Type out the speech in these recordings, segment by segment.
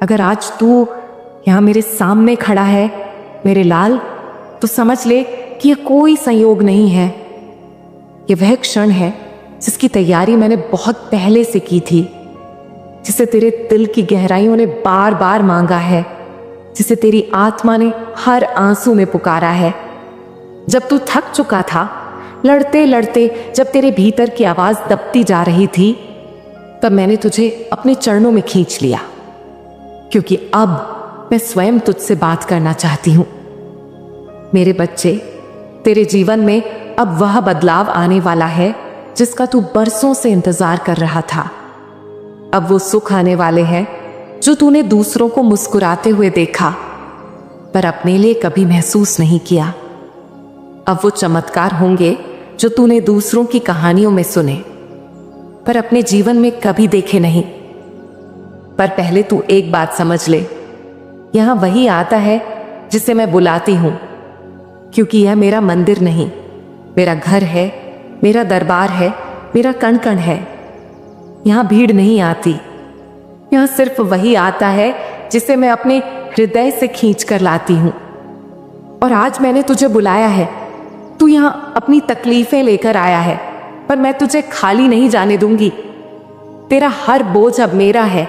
अगर आज तू यहाँ मेरे सामने खड़ा है मेरे लाल, तो समझ ले कि यह कोई संयोग नहीं है। यह वह क्षण है जिसकी तैयारी मैंने बहुत पहले से की थी, जिसे तेरे दिल की गहराइयों ने बार बार मांगा है, जिसे तेरी आत्मा ने हर आंसू में पुकारा है। जब तू थक चुका था, लड़ते लड़ते जब तेरे भीतर की आवाज दबती जा रही थी, तब मैंने तुझे अपने चरणों में खींच लिया, क्योंकि अब मैं स्वयं तुझसे बात करना चाहती हूं। मेरे बच्चे, तेरे जीवन में अब वह बदलाव आने वाला है जिसका तू बरसों से इंतजार कर रहा था। अब वो सुख आने वाले हैं जो तूने दूसरों को मुस्कुराते हुए देखा पर अपने लिए कभी महसूस नहीं किया। अब वो चमत्कार होंगे जो तूने दूसरों की कहानियों में सुने पर अपने जीवन में कभी देखे नहीं। पर पहले तू एक बात समझ ले, यहां वही आता है जिसे मैं बुलाती हूं, क्योंकि यह मेरा मंदिर नहीं, मेरा घर है, मेरा दरबार है, मेरा कण कण है। यहां भीड़ नहीं आती, यहां सिर्फ वही आता है जिसे मैं अपने हृदय से खींच कर लाती हूं। और आज मैंने तुझे बुलाया है, तू यहां अपनी तकलीफें लेकर आया है, पर मैं तुझे खाली नहीं जाने दूंगी। तेरा हर बोझ अब मेरा है,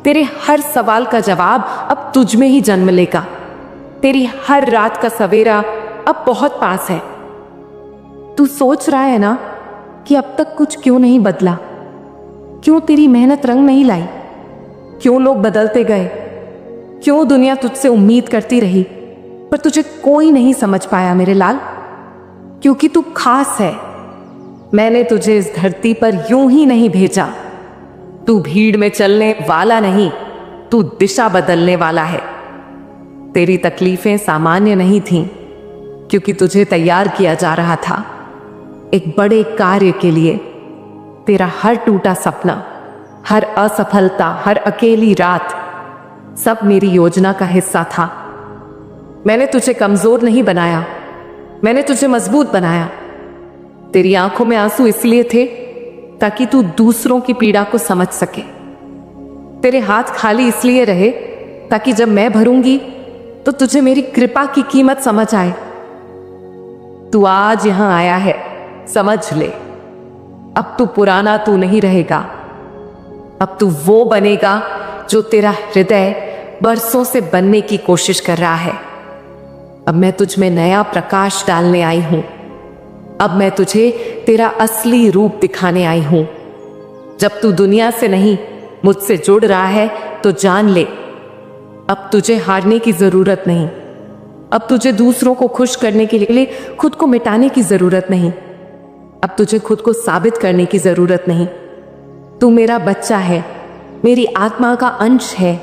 तेरे हर सवाल का जवाब अब तुझ में ही जन्म लेगा। तेरी हर रात का सवेरा अब बहुत पास है। तू सोच रहा है ना कि अब तक कुछ क्यों नहीं बदला, क्यों तेरी मेहनत रंग नहीं लाई, क्यों लोग बदलते गए, क्यों दुनिया तुझसे उम्मीद करती रही, पर तुझे कोई नहीं समझ पाया मेरे लाल, क्योंकि तू खास है। मैंने तुझे इस धरती पर यूं ही नहीं भेजा। तू भीड़ में चलने वाला नहीं, तू दिशा बदलने वाला है। तेरी तकलीफें सामान्य नहीं थीं, क्योंकि तुझे तैयार किया जा रहा था एक बड़े कार्य के लिए। तेरा हर टूटा सपना, हर असफलता, हर अकेली रात, सब मेरी योजना का हिस्सा था। मैंने तुझे कमजोर नहीं बनाया, मैंने तुझे मजबूत बनाया। तेरी आंखों में आंसू इसलिए थे ताकि तू दूसरों की पीड़ा को समझ सके। तेरे हाथ खाली इसलिए रहे ताकि जब मैं भरूंगी तो तुझे मेरी कृपा की कीमत समझ आए। तू आज यहां आया है, समझ ले, अब तू पुराना तू नहीं रहेगा। अब तू वो बनेगा जो तेरा हृदय बरसों से बनने की कोशिश कर रहा है। अब मैं तुझ में नया प्रकाश डालने आई हूं। अब मैं तुझे तेरा असली रूप दिखाने आई हूं। जब तू दुनिया से नहीं मुझसे जुड़ रहा है तो जान ले, अब तुझे हारने की जरूरत नहीं। अब तुझे दूसरों को खुश करने के लिए खुद को मिटाने की जरूरत नहीं। अब तुझे खुद को साबित करने की जरूरत नहीं। तू मेरा बच्चा है, मेरी आत्मा का अंश है,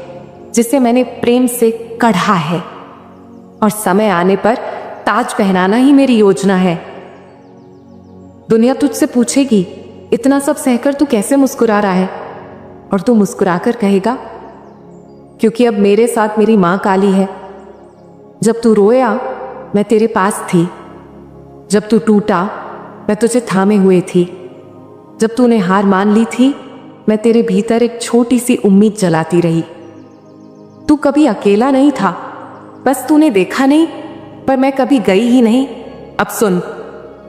जिसे मैंने प्रेम से कढ़ा है, और समय आने पर ताज पहनाना ही मेरी योजना है। दुनिया तुझसे पूछेगी, इतना सब सहकर तू कैसे मुस्कुरा रहा है? और तू मुस्कुराकर कहेगा, क्योंकि अब मेरे साथ मेरी मां काली है। जब तू रोया मैं तेरे पास थी, जब तू टूटा मैं तुझे थामे हुए थी, जब तूने हार मान ली थी मैं तेरे भीतर एक छोटी सी उम्मीद जलाती रही। तू कभी अकेला नहीं था, बस तूने देखा नहीं, पर मैं कभी गई ही नहीं। अब सुन,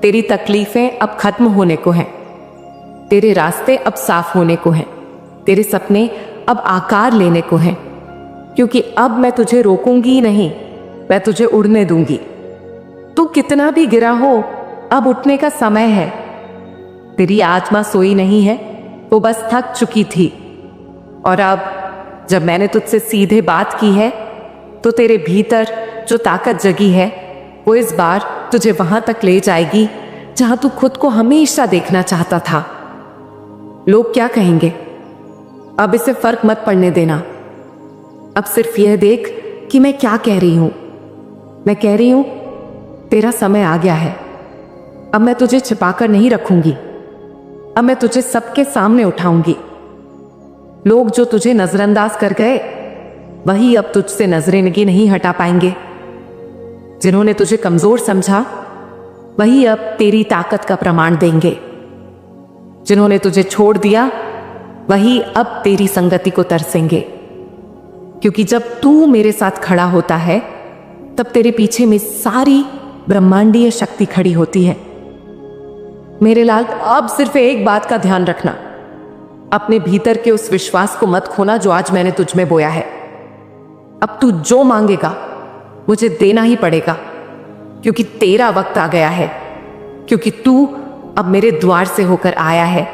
तेरी तकलीफें अब खत्म होने को हैं, तेरे रास्ते अब साफ होने को हैं, तेरे सपने अब आकार लेने को हैं, क्योंकि अब मैं तुझे रोकूंगी ही नहीं, मैं तुझे उड़ने दूंगी। तू कितना भी गिरा हो, अब उठने का समय है। तेरी आत्मा सोई नहीं है, वो बस थक चुकी थी। और अब जब मैंने तुझसे सीधे बात की है तो तेरे भीतर जो ताकत जगी है वो इस बार तुझे वहां तक ले जाएगी जहां तू खुद को हमेशा देखना चाहता था। लोग क्या कहेंगे, अब इसे फर्क मत पड़ने देना। अब सिर्फ यह देख कि मैं क्या कह रही हूं। मैं कह रही हूं, तेरा समय आ गया है। अब मैं तुझे छिपाकर नहीं रखूंगी, अब मैं तुझे सबके सामने उठाऊंगी। लोग जो तुझे नजरअंदाज कर गए, वही अब तुझसे नजरें नहीं हटा पाएंगे। जिन्होंने तुझे कमजोर समझा, वही अब तेरी ताकत का प्रमाण देंगे। जिन्होंने तुझे छोड़ दिया, वही अब तेरी संगति को तरसेंगे। क्योंकि जब तू मेरे साथ खड़ा होता है तब तेरे पीछे में सारी ब्रह्मांडीय शक्ति खड़ी होती है। मेरे लाल, अब सिर्फ एक बात का ध्यान रखना, अपने भीतर के उस विश्वास को मत खोना जो आज मैंने तुझ में बोया है। अब तू जो मांगेगा मुझे देना ही पड़ेगा, क्योंकि तेरा वक्त आ गया है, क्योंकि तू अब मेरे द्वार से होकर आया है।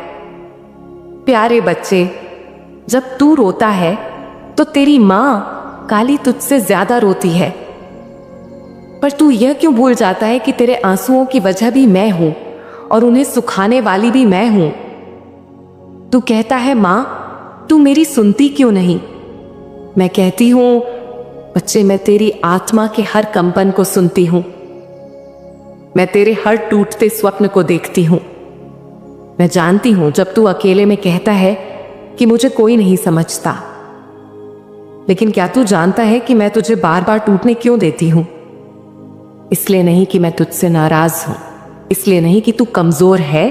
प्यारे बच्चे, जब तू रोता है तो तेरी मां काली तुझसे ज्यादा रोती है, पर तू यह क्यों भूल जाता है कि तेरे आंसुओं की वजह भी मैं हूं और उन्हें सुखाने वाली भी मैं हूं। तू कहता है मां, तू मेरी सुनती क्यों नहीं? मैं कहती हूं बच्चे, मैं तेरी आत्मा के हर कंपन को सुनती हूं, मैं तेरे हर टूटते स्वप्न को देखती हूं। मैं जानती हूं जब तू अकेले में कहता है कि मुझे कोई नहीं समझता, लेकिन क्या तू जानता है कि मैं तुझे बार बार टूटने क्यों देती हूं? इसलिए नहीं कि मैं तुझसे नाराज हूं, इसलिए नहीं कि तू कमजोर है,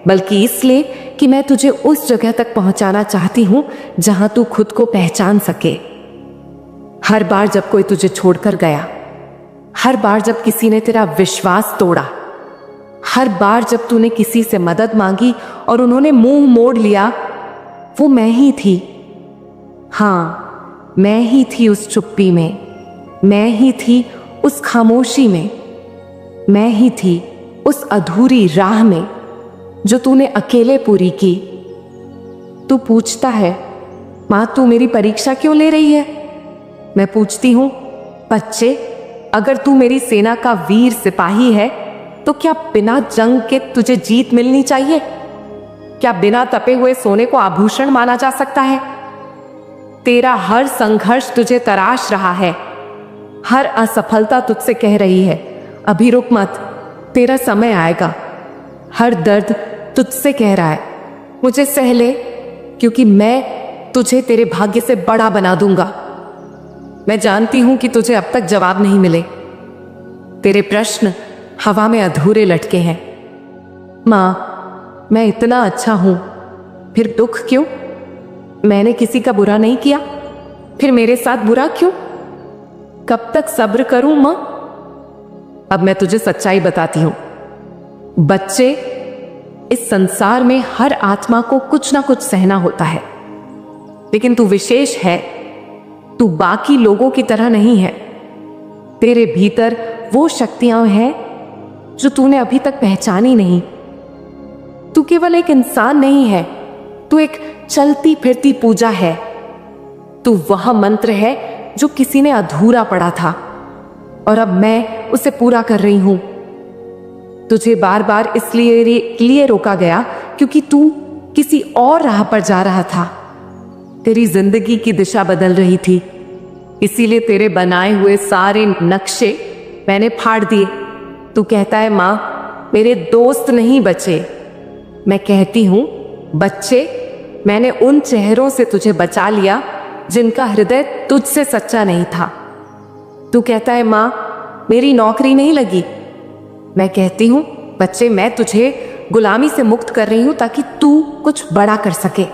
बल्कि इसलिए कि मैं तुझे उस जगह तक पहुंचाना चाहती हूं जहां तू खुद को पहचान सके। हर बार जब कोई तुझे छोड़कर गया, हर बार जब किसी ने तेरा विश्वास तोड़ा, हर बार जब तूने किसी से मदद मांगी और उन्होंने मुंह मोड़ लिया, वो मैं ही थी। हाँ, मैं ही थी उस चुप्पी में, मैं ही थी उस खामोशी में, मैं ही थी उस अधूरी राह में जो तूने अकेले पूरी की। तू पूछता है मां, तू मेरी परीक्षा क्यों ले रही है? मैं पूछती हूं बच्चे, अगर तू मेरी सेना का वीर सिपाही है तो क्या बिना जंग के तुझे जीत मिलनी चाहिए? क्या बिना तपे हुए सोने को आभूषण माना जा सकता है? तेरा हर संघर्ष तुझे तराश रहा है, हर असफलता तुझसे कह रही है अभी रुक मत, तेरा समय आएगा। हर दर्द तुझसे कह रहा है मुझे सह ले, क्योंकि मैं तुझे तेरे भाग्य से बड़ा बना दूंगा। मैं जानती हूं कि तुझे अब तक जवाब नहीं मिले, तेरे प्रश्न हवा में अधूरे लटके हैं। मां, मैं इतना अच्छा हूं, फिर दुख क्यों? मैंने किसी का बुरा नहीं किया, फिर मेरे साथ बुरा क्यों? कब तक सब्र करूं मां? अब मैं तुझे सच्चाई बताती हूं बच्चे, इस संसार में हर आत्मा को कुछ ना कुछ सहना होता है, लेकिन तू विशेष है, तू बाकी लोगों की तरह नहीं है। तेरे भीतर वो शक्तियां हैं जो तूने अभी तक पहचानी नहीं। तू केवल एक इंसान नहीं है, तू एक चलती फिरती पूजा है। तू वह मंत्र है जो किसी ने अधूरा पढ़ा था और अब मैं उसे पूरा कर रही हूं। तुझे बार बार इसलिए रोका गया क्योंकि तू किसी और राह पर जा रहा था। तेरी जिंदगी की दिशा बदल रही थी, इसीलिए तेरे बनाए हुए सारे नक्शे मैंने फाड़ दिए। तू कहता है मां, मेरे दोस्त नहीं बचे। मैं कहती हूं बच्चे, मैंने उन चेहरों से तुझे बचा लिया जिनका हृदय तुझसे सच्चा नहीं था। तू कहता है मां, मेरी नौकरी नहीं लगी। मैं कहती हूं बच्चे, मैं तुझे गुलामी से मुक्त कर रही हूं ताकि तू कुछ बड़ा कर सके।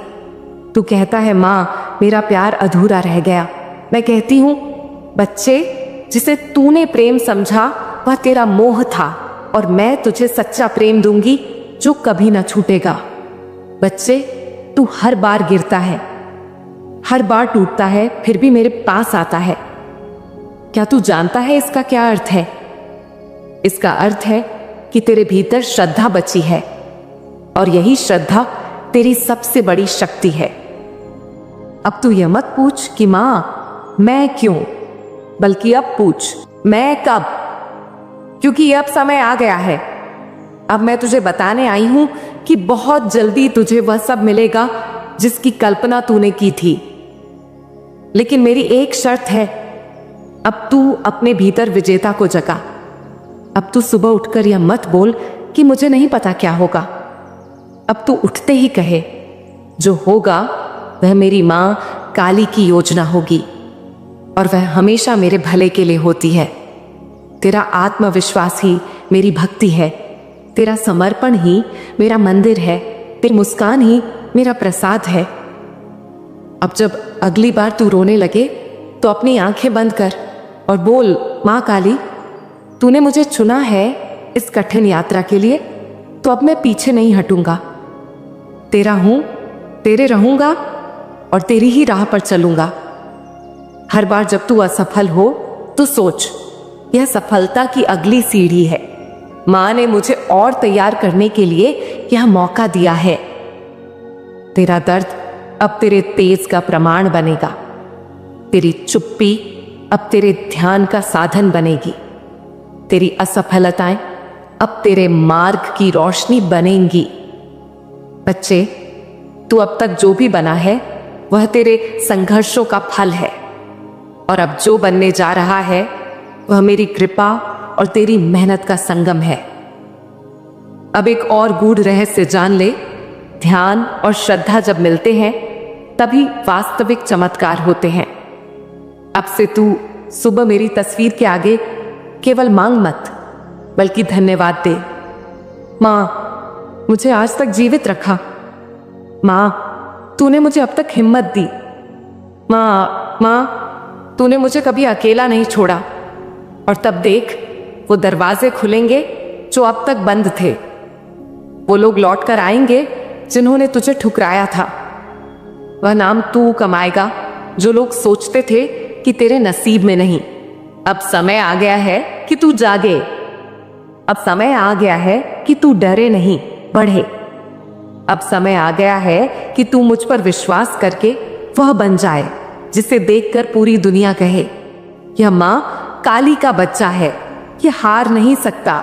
तू कहता है मां, मेरा प्यार अधूरा रह गया। मैं कहती हूं बच्चे, जिसे तूने प्रेम समझा वह तेरा मोह था और मैं तुझे सच्चा प्रेम दूंगी जो कभी ना छूटेगा। बच्चे, तू हर बार गिरता है, हर बार टूटता है, फिर भी मेरे पास आता है। क्या तू जानता है इसका क्या अर्थ है? इसका अर्थ है कि तेरे भीतर श्रद्धा बची है और यही श्रद्धा तेरी सबसे बड़ी शक्ति है। अब तू यह मत पूछ कि मां मैं क्यों, बल्कि अब पूछ मैं कब, क्योंकि अब समय आ गया है। अब मैं तुझे बताने आई हूं कि बहुत जल्दी तुझे वह सब मिलेगा जिसकी कल्पना तूने की थी, लेकिन मेरी एक शर्त है, अब तू अपने भीतर विजेता को जगा। अब तू सुबह उठकर यह मत बोल कि मुझे नहीं पता क्या होगा। अब तू उठते ही कहे, जो होगा वह मेरी मां काली की योजना होगी और वह हमेशा मेरे भले के लिए होती है। तेरा आत्मविश्वास ही मेरी भक्ति है, तेरा समर्पण ही मेरा मंदिर है, तेरी मुस्कान ही मेरा प्रसाद है। अब जब अगली बार तू रोने लगे तो अपनी आंखें बंद कर और बोल, माँ काली, तूने मुझे चुना है इस कठिन यात्रा के लिए, तो अब मैं पीछे नहीं हटूंगा। तेरा हूं, तेरे रहूंगा और तेरी ही राह पर चलूंगा। हर बार जब तू असफल हो तो सोच, यह सफलता की अगली सीढ़ी है। माँ ने मुझे और तैयार करने के लिए यह मौका दिया है। तेरा दर्द अब तेरे तेज का प्रमाण बनेगा। तेरी चुप्पी अब तेरे ध्यान का साधन बनेगी। तेरी असफलताएं अब तेरे मार्ग की रोशनी बनेंगी। बच्चे, तू अब तक जो भी बना है वह तेरे संघर्षों का फल है, और अब जो बनने जा रहा है वह मेरी कृपा और तेरी मेहनत का संगम है। अब एक और गूढ़ रहस्य जान ले, ध्यान और श्रद्धा जब मिलते हैं तभी वास्तविक चमत्कार होते हैं। अब से तू सुबह मेरी तस्वीर के आगे केवल मांग मत, बल्कि धन्यवाद दे। माँ, मुझे आज तक जीवित रखा। माँ, तूने मुझे अब तक हिम्मत दी। माँ, तूने मुझे कभी अकेला नहीं छोड़ा। और तब देख, वो दरवाजे खुलेंगे जो अब तक बंद थे। वो लोग लौट कर आएंगे जिन्होंने तुझे ठुकराया था। वह नाम तू कमाएगा जो लोग सोचते थे कि तेरे नसीब में नहीं। अब समय आ गया है कि तू जागे। अब समय आ गया है कि तू डरे नहीं, बढ़े। अब समय आ गया है कि तू मुझ पर विश्वास करके वह बन जाए जिसे देखकर पूरी दुनिया कहे, यह माँ काली का बच्चा है, यह हार नहीं सकता।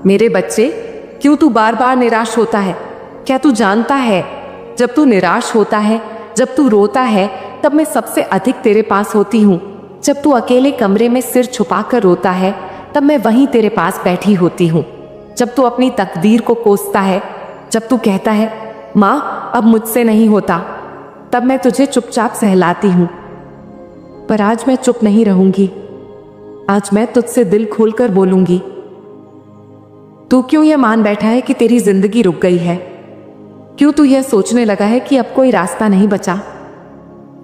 मेरे बच्चे, क्यों तू बार बार निराश होता है? क्या तू जानता है, जब तू निराश होता है, जब तू रोता है, तब मैं सबसे अधिक तेरे पास होती हूँ। जब तू अकेले कमरे में सिर छुपाकर रोता है, तब मैं वहीं तेरे पास बैठी होती हूँ। जब तू अपनी तकदीर को कोसता है, जब तू कहता है, माँ अब मुझसे नहीं होता, तब मैं तुझे चुपचाप सहलाती हूँ। पर आज मैं चुप नहीं रहूंगी। आज मैं तुझसे दिल खोलकर बोलूंगी। तू क्यों यह मान बैठा है कि तेरी जिंदगी रुक गई है? क्यों तू यह सोचने लगा है कि अब कोई रास्ता नहीं बचा?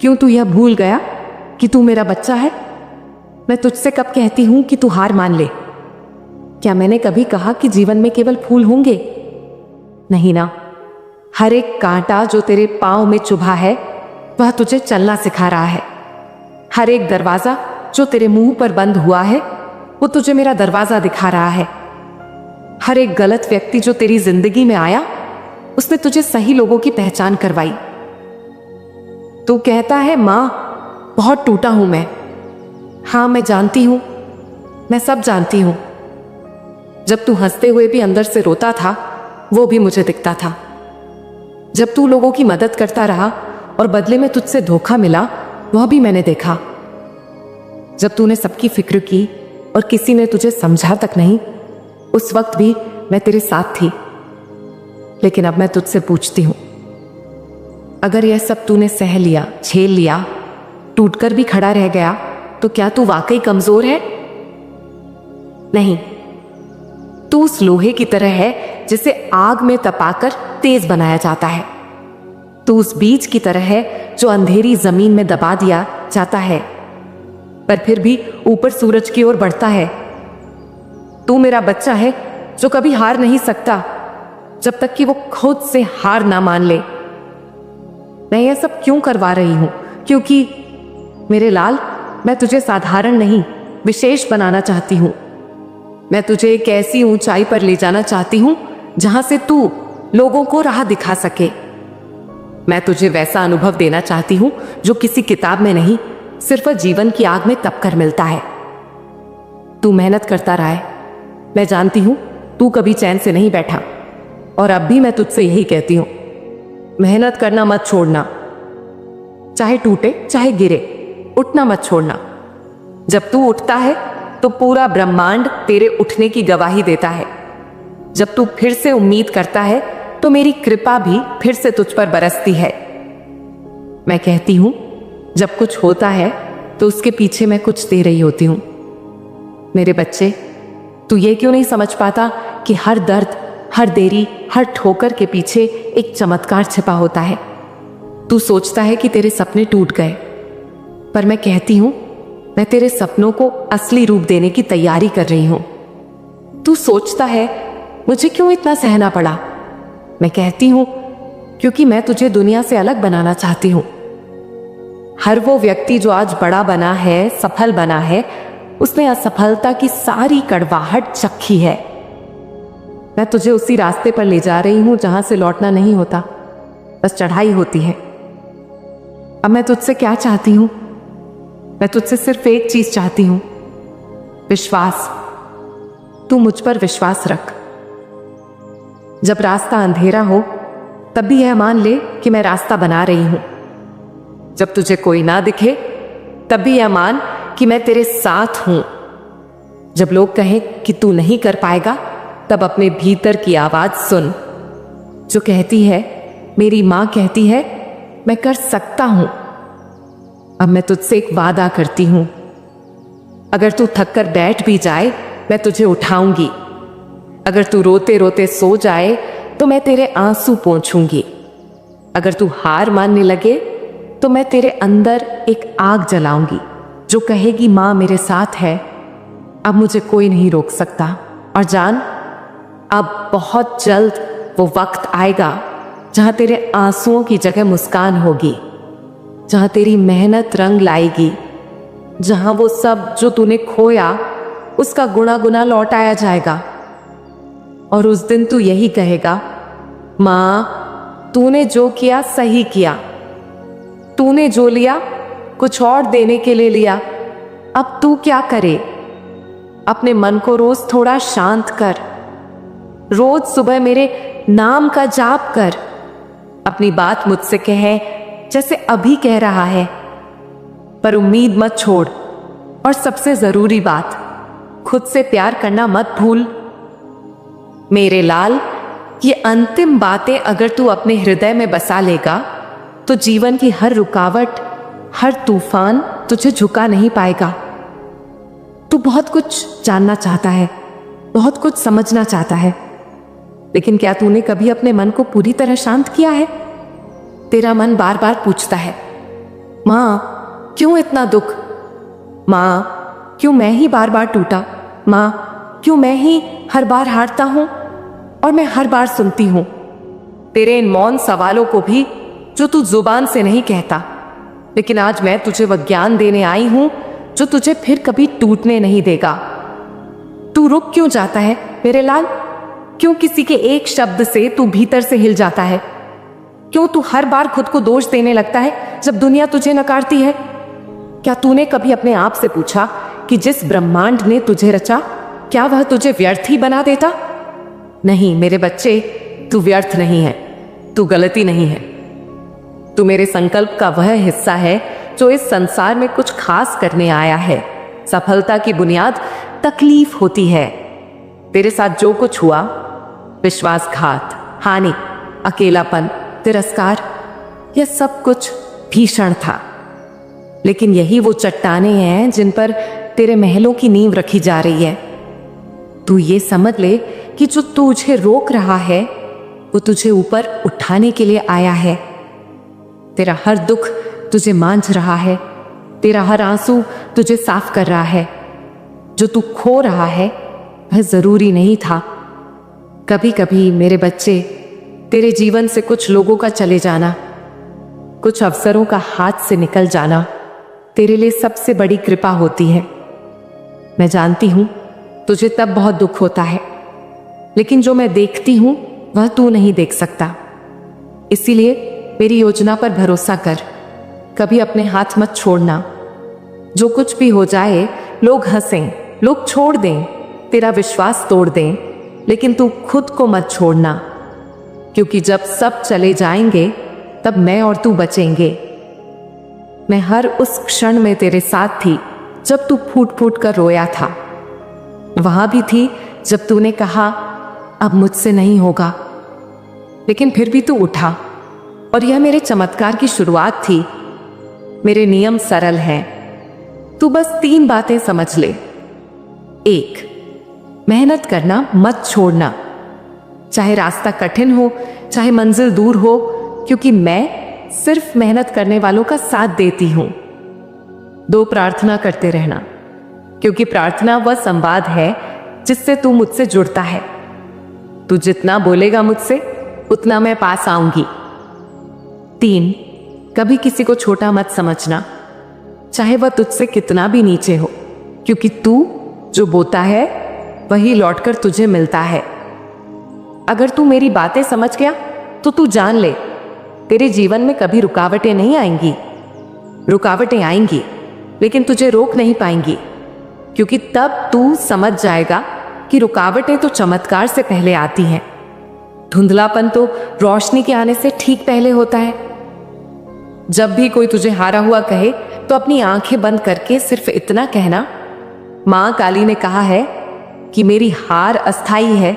क्यों तू यह भूल गया कि तू मेरा बच्चा है? मैं तुझसे कब कहती हूं कि तू हार मान ले? क्या मैंने कभी कहा कि जीवन में केवल फूल होंगे? नहीं ना। हर एक कांटा जो तेरे पांव में चुभा है वह तुझे चलना सिखा रहा है। हर एक दरवाजा जो तेरे मुंह पर बंद हुआ है वो तुझे मेरा दरवाजा दिखा रहा है। हर एक गलत व्यक्ति जो तेरी जिंदगी में आया उसने तुझे सही लोगों की पहचान करवाई। तू कहता है, माँ बहुत टूटा हूं मैं। हाँ, मैं जानती हूं, मैं सब जानती हूं। जब तू हंसते हुए भी अंदर से रोता था वो भी मुझे दिखता था। जब तू लोगों की मदद करता रहा और बदले में तुझसे धोखा मिला वह भी मैंने देखा। जब तूने सबकी फिक्र की और किसी ने तुझे समझा तक नहीं, उस वक्त भी मैं तेरे साथ थी। लेकिन अब मैं तुझसे पूछती हूं, अगर यह सब तूने सह लिया, झेल लिया, टूटकर भी खड़ा रह गया, तो क्या तू वाकई कमजोर है? नहीं, तू उस लोहे की तरह है जिसे आग में तपाकर तेज बनाया जाता है। तू उस बीज की तरह है जो अंधेरी जमीन में दबा दिया जाता है पर फिर भी ऊपर सूरज की ओर बढ़ता है। तू मेरा बच्चा है जो कभी हार नहीं सकता जब तक कि वो खुद से हार ना मान ले। मैं यह सब क्यों करवा रही हूं? क्योंकि मेरे लाल, मैं तुझे साधारण नहीं, विशेष बनाना चाहती हूं। मैं तुझे एक ऐसी ऊंचाई पर ले जाना चाहती हूं जहां से तू लोगों को राह दिखा सके। मैं तुझे वैसा अनुभव देना चाहती हूं जो किसी किताब में नहीं, सिर्फ जीवन की आग में तपकर मिलता है। तू मेहनत करता रहा है। मैं जानती हूं तू कभी चैन से नहीं बैठा, और अब भी मैं तुझसे यही कहती हूं, मेहनत करना मत छोड़ना। चाहे टूटे चाहे गिरे, उठना मत छोड़ना। जब तू उठता है तो पूरा ब्रह्मांड तेरे उठने की गवाही देता है। जब तू फिर से उम्मीद करता है तो मेरी कृपा भी फिर से तुझ पर बरसती है। मैं कहती हूं, जब कुछ होता है तो उसके पीछे मैं कुछ दे रही होती हूं। मेरे बच्चे, तू ये क्यों नहीं समझ पाता कि हर दर्द, हर देरी, हर ठोकर के पीछे एक चमत्कार छिपा होता है? तू सोचता है कि तेरे सपने टूट गए, पर मैं कहती हूं, मैं तेरे सपनों को असली रूप देने की तैयारी कर रही हूं। तू सोचता है मुझे क्यों इतना सहना पड़ा? मैं कहती हूं क्योंकि मैं तुझे दुनिया से अलग बनाना चाहती हूं। हर वो व्यक्ति जो आज बड़ा बना है, सफल बना है, उसने असफलता की सारी कड़वाहट चखी है। मैं तुझे उसी रास्ते पर ले जा रही हूं जहां से लौटना नहीं होता, बस चढ़ाई होती है। अब मैं तुझसे क्या चाहती हूं? मैं तुझसे सिर्फ एक चीज चाहती हूं, विश्वास। तू मुझ पर विश्वास रख। जब रास्ता अंधेरा हो तब भी यह मान ले कि मैं रास्ता बना रही हूं। जब तुझे कोई ना दिखे तब भी यह मान कि मैं तेरे साथ हूं। जब लोग कहें कि तू नहीं कर पाएगा, तब अपने भीतर की आवाज सुन जो कहती है, मेरी मां कहती है, मैं कर सकता हूं। अब मैं तुझसे एक वादा करती हूं, अगर तू थक कर बैठ भी जाए, मैं तुझे उठाऊंगी। अगर तू रोते रोते सो जाए तो मैं तेरे आंसू पोंछूंगी। अगर तू हार मानने लगे तो मैं तेरे अंदर एक आग जलाऊंगी जो कहेगी, मां मेरे साथ है, अब मुझे कोई नहीं रोक सकता। और जान, अब बहुत जल्द वो वक्त आएगा जहां तेरे आंसुओं की जगह मुस्कान होगी, जहां तेरी मेहनत रंग लाएगी, जहां वो सब जो तूने खोया उसका गुना गुना लौटाया जाएगा। और उस दिन तू यही कहेगा, मां तूने जो किया सही किया, तूने जो लिया कुछ और देने के लिए लिया। अब तू क्या करे? अपने मन को रोज थोड़ा शांत कर। रोज सुबह मेरे नाम का जाप कर। अपनी बात मुझसे कहे जैसे अभी कह रहा है, पर उम्मीद मत छोड़। और सबसे जरूरी बात, खुद से प्यार करना मत भूल। मेरे लाल, ये अंतिम बातें अगर तू अपने हृदय में बसा लेगा तो जीवन की हर रुकावट, हर तूफान तुझे झुका नहीं पाएगा। तू बहुत कुछ जानना चाहता है, बहुत कुछ समझना चाहता है, लेकिन क्या तूने कभी अपने मन को पूरी तरह शांत किया है? तेरा मन बार बार पूछता है, मां क्यों इतना दुख? मां क्यों मैं ही बार बार टूटा? मां क्यों मैं ही हर बार हारता हूं और मैं हर बार सुनती हूं तेरे इन मौन सवालों को भी जो तू जुबान से नहीं कहता। लेकिन आज मैं तुझे वह ज्ञान देने आई हूं जो तुझे फिर कभी टूटने नहीं देगा। तू रुक क्यों जाता है मेरे लाल? क्यों किसी के एक शब्द से तू भीतर से हिल जाता है? क्यों तू हर बार खुद को दोष देने लगता है जब दुनिया तुझे नकारती है? क्या तूने कभी अपने आप से पूछा कि जिस ब्रह्मांड ने तुझे रचा, क्या वह तुझे व्यर्थ ही बना देता? नहीं मेरे बच्चे, तू व्यर्थ नहीं है, तू गलती नहीं है। तू मेरे संकल्प का वह हिस्सा है जो इस संसार में कुछ खास करने आया है। सफलता की बुनियाद तकलीफ होती है। तेरे साथ जो कुछ हुआ, विश्वासघात, हानि, अकेलापन, तिरस्कार, यह सब कुछ भीषण था। लेकिन यही वो चट्टानें हैं जिन पर तेरे महलों की नींव रखी जा रही है। तू ये समझ ले कि जो तुझे रोक रहा है वो तुझे ऊपर उठाने के लिए आया है। तेरा हर दुख तुझे मांझ रहा है, तेरा हर आंसू तुझे साफ कर रहा है। जो तू खो रहा है वह जरूरी नहीं था। कभी कभी मेरे बच्चे, तेरे जीवन से कुछ लोगों का चले जाना, कुछ अवसरों का हाथ से निकल जाना तेरे लिए सबसे बड़ी कृपा होती है। मैं जानती हूं तुझे तब बहुत दुख होता है, लेकिन जो मैं देखती हूं वह तू नहीं देख सकता। इसीलिए मेरी योजना पर भरोसा कर, कभी अपने हाथ मत छोड़ना। जो कुछ भी हो जाए, लोग हंसें, लोग छोड़ दें, तेरा विश्वास तोड़ दें, लेकिन तू खुद को मत छोड़ना, क्योंकि जब सब चले जाएंगे तब मैं और तू बचेंगे। मैं हर उस क्षण में तेरे साथ थी जब तू फूट फूट कर रोया था। वहां भी थी जब तूने कहा अब मुझसे नहीं होगा, लेकिन फिर भी तू उठा। और यह मेरे चमत्कार की शुरुआत थी। मेरे नियम सरल हैं, तू बस 3 बातें समझ ले। 1, मेहनत करना मत छोड़ना, चाहे रास्ता कठिन हो, चाहे मंजिल दूर हो, क्योंकि मैं सिर्फ मेहनत करने वालों का साथ देती हूं। दो, प्रार्थना करते रहना, क्योंकि प्रार्थना वह संवाद है जिससे तू मुझसे जुड़ता है। तू जितना बोलेगा मुझसे उतना मैं पास आऊंगी। 3, कभी किसी को छोटा मत समझना, चाहे वह तुझसे कितना भी नीचे हो, क्योंकि तू जो बोता है वही लौटकर तुझे मिलता है। अगर तू मेरी बातें समझ गया तो तू जान ले, तेरे जीवन में कभी रुकावटें नहीं आएंगी। रुकावटें आएंगी लेकिन तुझे रोक नहीं पाएंगी, क्योंकि तब तू समझ जाएगा कि रुकावटें तो चमत्कार से पहले आती हैं। धुंधलापन तो रोशनी के आने से ठीक पहले होता है। जब भी कोई तुझे हारा हुआ कहे तो अपनी आंखें बंद करके सिर्फ इतना कहना, मां काली ने कहा है कि मेरी हार अस्थाई है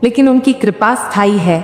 लेकिन उनकी कृपा स्थायी है।